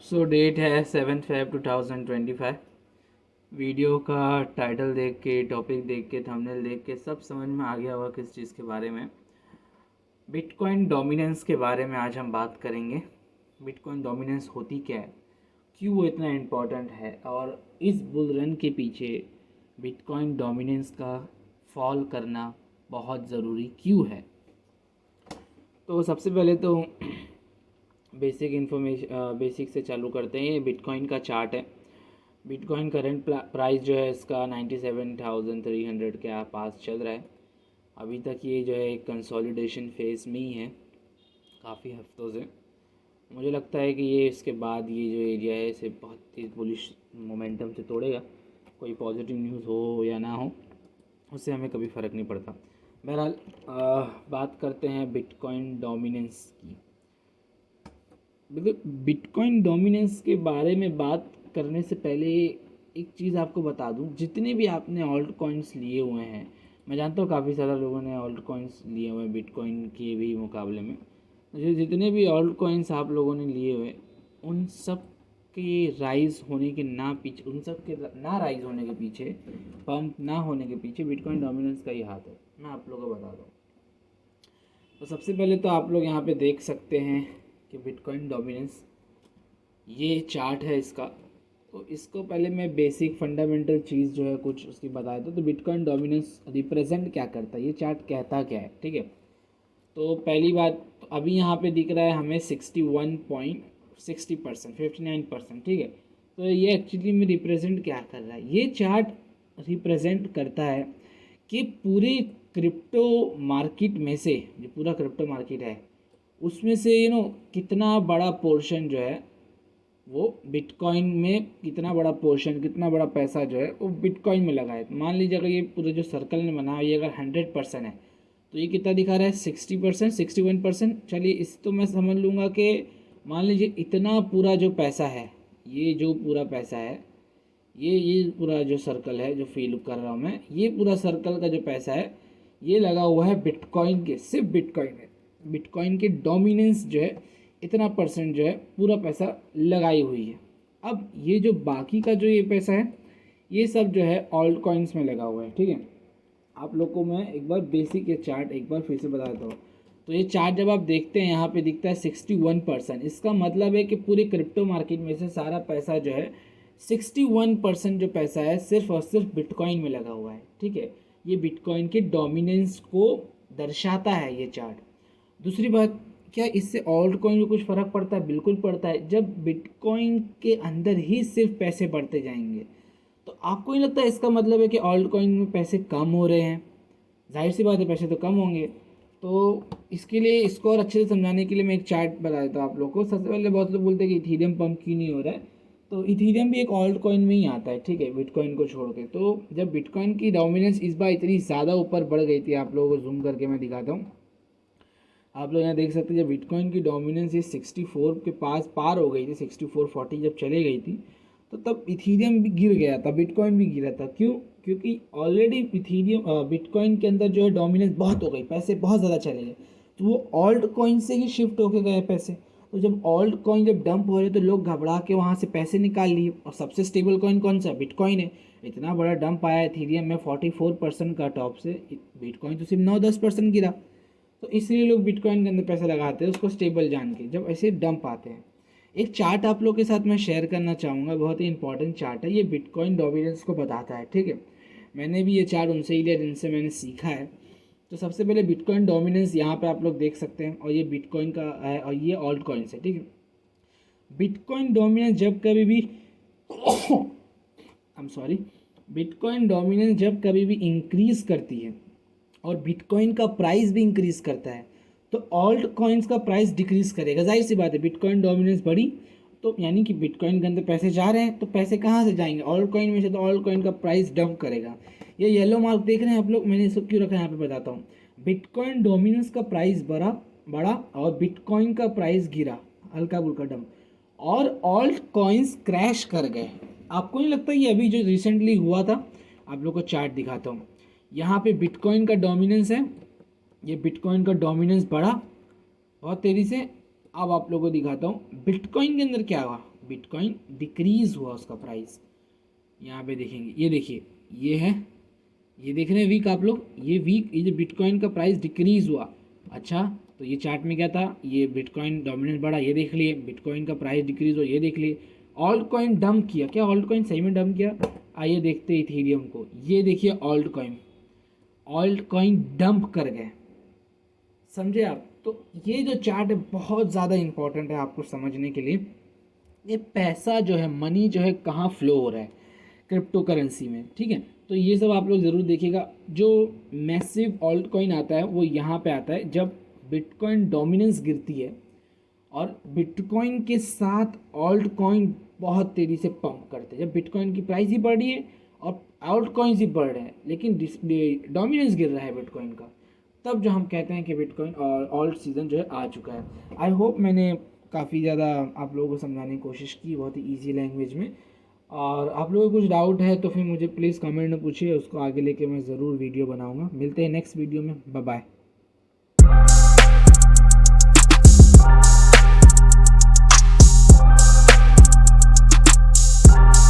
सो date है 7 Feb 2025। Video का title देख के, टॉपिक देख के, थंबनेल देख के सब समझ में आ गया होगा किस चीज़ के बारे में। बिटकॉइन डोमिनेंस के बारे में आज हम बात करेंगे। बिटकॉइन डोमिनेंस होती क्या है, क्यों वो इतना इम्पोर्टेंट है, और इस बुल रन के पीछे बिटकॉइन डोमिनेंस का फॉल करना बहुत ज़रूरी क्यों है। तो सबसे पहले तो बेसिक से चालू करते हैं। ये बिटकॉइन का चार्ट है। बिटकॉइन करंट प्राइस जो है इसका 97,300 के पास चल रहा है। अभी तक ये जो है एक कंसोलिडेशन फेज़ में ही है काफ़ी हफ्तों से। मुझे लगता है कि ये इसके बाद ये जो एरिया है इसे बहुत तेज़ बुलिश मोमेंटम से तोड़ेगा। कोई पॉजिटिव न्यूज़ हो या ना हो उससे हमें कभी फ़र्क नहीं पड़ता। बहरहाल बात करते हैं बिटकॉइन डोमिनेंस की। देखो, बिटकॉइन डोमिनेंस के बारे में बात करने से पहले एक चीज़ आपको बता दूं, जितने भी आपने ऑल्ट कॉइन्स लिए हुए हैं, मैं जानता हूँ काफ़ी सारे लोगों ने ऑल्ट कॉइन्स लिए हुए हैं बिटकॉइन के भी मुकाबले में। जो जितने भी ऑल्ट कॉइन्स आप लोगों ने लिए हुए, उन सब के राइज होने के ना पीछे, उन सब के ना राइज होने के पीछे, पंप ना होने के पीछे बिटकॉइन डोमिनेंस का ही हाथ है। मैं आप लोगों को बता दूँ तो सबसे पहले तो आप लोग यहाँ पे देख सकते हैं कि बिटकॉइन डोमिनेंस ये चार्ट है इसका। तो इसको पहले मैं बेसिक फंडामेंटल चीज़ जो है कुछ उसकी बता देता हूँ। तो बिटकॉइन डोमिनेंस रिप्रेजेंट क्या करता है, ये चार्ट कहता क्या है, ठीक है। तो पहली बात, तो अभी यहाँ पे दिख रहा है हमें 61.60%, 59%, ठीक है। तो ये एक्चुअली में रिप्रेजेंट क्या कर रहा है, ये चार्ट रिप्रेजेंट करता है कि पूरे क्रिप्टो मार्केट में से, जो पूरा क्रिप्टो मार्केट है उसमें से कितना बड़ा पोर्शन जो है वो बिटकॉइन में, कितना बड़ा पोर्शन, कितना बड़ा पैसा जो है वो बिटकॉइन में लगा है। मान लीजिए अगर ये पूरा जो सर्कल ने बनाया ये अगर 100% है तो ये कितना दिखा रहा है, 60%, 61%। चलिए इस तो मैं समझ लूँगा कि मान लीजिए इतना पूरा जो पैसा है, ये जो पूरा पैसा है, ये पूरा जो सर्कल है जो फील कर रहा हूँ मैं, ये पूरा सर्कल का जो पैसा है ये लगा हुआ है बिटकॉइन के, सिर्फ बिटकॉइन है। बिटकॉइन के डोमिनेंस जो है इतना परसेंट जो है पूरा पैसा लगाई हुई है। अब ये जो बाकी का जो ये पैसा है ये सब जो है ऑल्ट कॉइन्स में लगा हुआ है, ठीक है। आप लोग को मैं एक बार बेसिक ये चार्ट एक बार फिर से बता देता हूँ। तो ये चार्ट जब आप देखते हैं यहाँ पे दिखता है 61%। इसका मतलब है कि पूरी क्रिप्टो मार्केट में से सारा पैसा जो है 61% जो पैसा है सिर्फ और सिर्फ बिटकॉइन में लगा हुआ है, ठीक है। ये बिटकॉइन के डोमिनेंस को दर्शाता है ये चार्ट। दूसरी बात, क्या इससे ऑल्ट कॉइन को कुछ फ़र्क पड़ता है? बिल्कुल पड़ता है। जब बिटकॉइन के अंदर ही सिर्फ पैसे बढ़ते जाएंगे तो आपको नहीं लगता इसका मतलब है कि ऑल्ट कॉइन में पैसे कम हो रहे हैं? जाहिर सी बात है, पैसे तो कम होंगे। तो इसके लिए, इसको और अच्छे से समझाने के लिए मैं एक चार्ट बता देता हूँ आप लोग को। सबसे पहले बहुत लोग बोलते हैं कि इथीरियम पंप क्यों नहीं हो रहा है, तो इथीरियम भी एक ऑल्ट कॉइन में ही आता है, ठीक है, बिटकॉइन को छोड़ के। तो जब बिटकॉइन की डोमिनेंस इस बार इतनी ज़्यादा ऊपर बढ़ गई थी, आप लोगों को जूम करके मैं दिखाता हूँ। आप लोग यहाँ देख सकते हैं जब बिटकॉइन की डोमिनेंस ये 64 के पास पार हो गई थी, 6440 जब चले गई थी, तो तब इथीरियम भी गिर गया था, बिटकॉइन भी गिरा था। क्यों? क्योंकि ऑलरेडी इथीरियम बिटकॉइन के अंदर जो है डोमिनेंस बहुत हो गई, पैसे बहुत ज़्यादा चले गए, तो वो ऑल्ट कॉइन से ही शिफ्ट होके गए पैसे। तो जब ऑल्ट कॉइन जब डंप हो रहे तो लोग घबरा के वहाँ से पैसे निकाल लिए, और सबसे स्टेबल कॉइन कौन सा? बिटकॉइन है। इतना बड़ा डंप आया इथीरियम में 44% का टॉप से, बिटकॉइन तो सिर्फ 9-10% गिरा। तो इसलिए लोग बिटकॉइन के अंदर पैसा लगाते हैं उसको स्टेबल जान के, जब ऐसे डंप आते हैं। एक चार्ट आप लोग के साथ मैं शेयर करना चाहूँगा, बहुत ही इंपॉर्टेंट चार्ट है, ये बिटकॉइन डोमिनेंस को बताता है, ठीक है। मैंने भी ये चार्ट उनसे ही लिया जिनसे मैंने सीखा है। तो सबसे पहले बिटकॉइन डोमिनेंस यहाँ पे आप लोग देख सकते हैं, और ये बिटकॉइन का है और ये ऑल्ट कॉइन्स है, ठीक है। बिटकॉइन डोमिनेंस जब कभी भी I am sorry, bitcoin dominance जब कभी भी इंक्रीज करती है और बिटकॉइन का प्राइस भी इंक्रीज करता है तो ऑल्ट कॉइन्स का प्राइस डिक्रीज करेगा। जाहिर सी बात है, बिटकॉइन डोमिनेंस बढ़ी तो यानी कि बिटकॉइन के अंदर पैसे जा रहे हैं, तो पैसे कहाँ से जाएंगे? ऑल्ट कॉइन में से, तो ऑल्ट कॉइन का प्राइस डंप करेगा। ये येलो मार्क देख रहे हैं आप लोग, मैंने इसको क्यों रखा है यहाँ पे बताता हूँ। बिटकॉइन डोमिनेंस का प्राइस बढ़ा बढ़ा और बिटकॉइन का प्राइस गिरा, हल्का फुल्का डंप, और ऑल्ट कॉइन्स क्रैश कर गए। आपको नहीं लगता ये अभी जो रिसेंटली हुआ था? आप लोग को चार्ट दिखाता हूँ। यहाँ पे बिटकॉइन का डोमिनेंस है, ये बिटकॉइन का डोमिनेंस बढ़ा बहुत तेज़ी से। अब आप लोगों को दिखाता हूँ बिटकॉइन के अंदर क्या हुआ। बिटकॉइन डिक्रीज हुआ उसका प्राइस। यहाँ पे देखेंगे, ये देखिए, ये है, ये देख रहे हैं वीक आप लोग, ये वीक, ये जो बिटकॉइन का प्राइस डिक्रीज हुआ। अच्छा, तो ये चार्ट में क्या था, ये बिटकॉइन डोमिनेंस बढ़ा, ये देख लिए, बिटकॉइन का प्राइस डिक्रीज हुआ, ये देख लिए। ऑल्ट कॉइन डंप किया, क्या ऑल्ट कॉइन सही में डंप किया? आइए देखते हैं इथेरियम को, ये देखिए ऑल्ट कॉइन डंप कर गए, समझे आप? तो ये जो चार्ट है बहुत ज़्यादा इंपॉर्टेंट है आपको समझने के लिए। ये पैसा जो है, मनी जो है, कहाँ फ्लो हो रहा है क्रिप्टो करेंसी में, ठीक है? तो ये सब आप लोग ज़रूर देखिएगा। जो मैसिव ऑल्ट कॉइन आता है वो यहाँ पे आता है जब बिटकॉइन डोमिनेंस गिरती है और बिटकॉइन के साथ ऑल्ट कॉइन बहुत तेज़ी से पंप करते हैं। जब बिटकॉइन की प्राइस ही बढ़ रही है और ऑल्ट कॉइन्स ही बढ़ रहे हैं लेकिन डोमिनेंस गिर रहा है बिटकॉइन का, तब जो हम कहते हैं कि बिटकॉइन और ऑल्ट सीजन जो है आ चुका है। आई होप मैंने काफ़ी ज़्यादा आप लोगों को समझाने की कोशिश की बहुत ही ईजी लैंग्वेज में। और आप लोगों को कुछ डाउट है तो फिर मुझे प्लीज़ कमेंट में पूछिए, उसको आगे लेके मैं ज़रूर वीडियो बनाऊंगा। मिलते हैं नेक्स्ट वीडियो में, बाय बाय।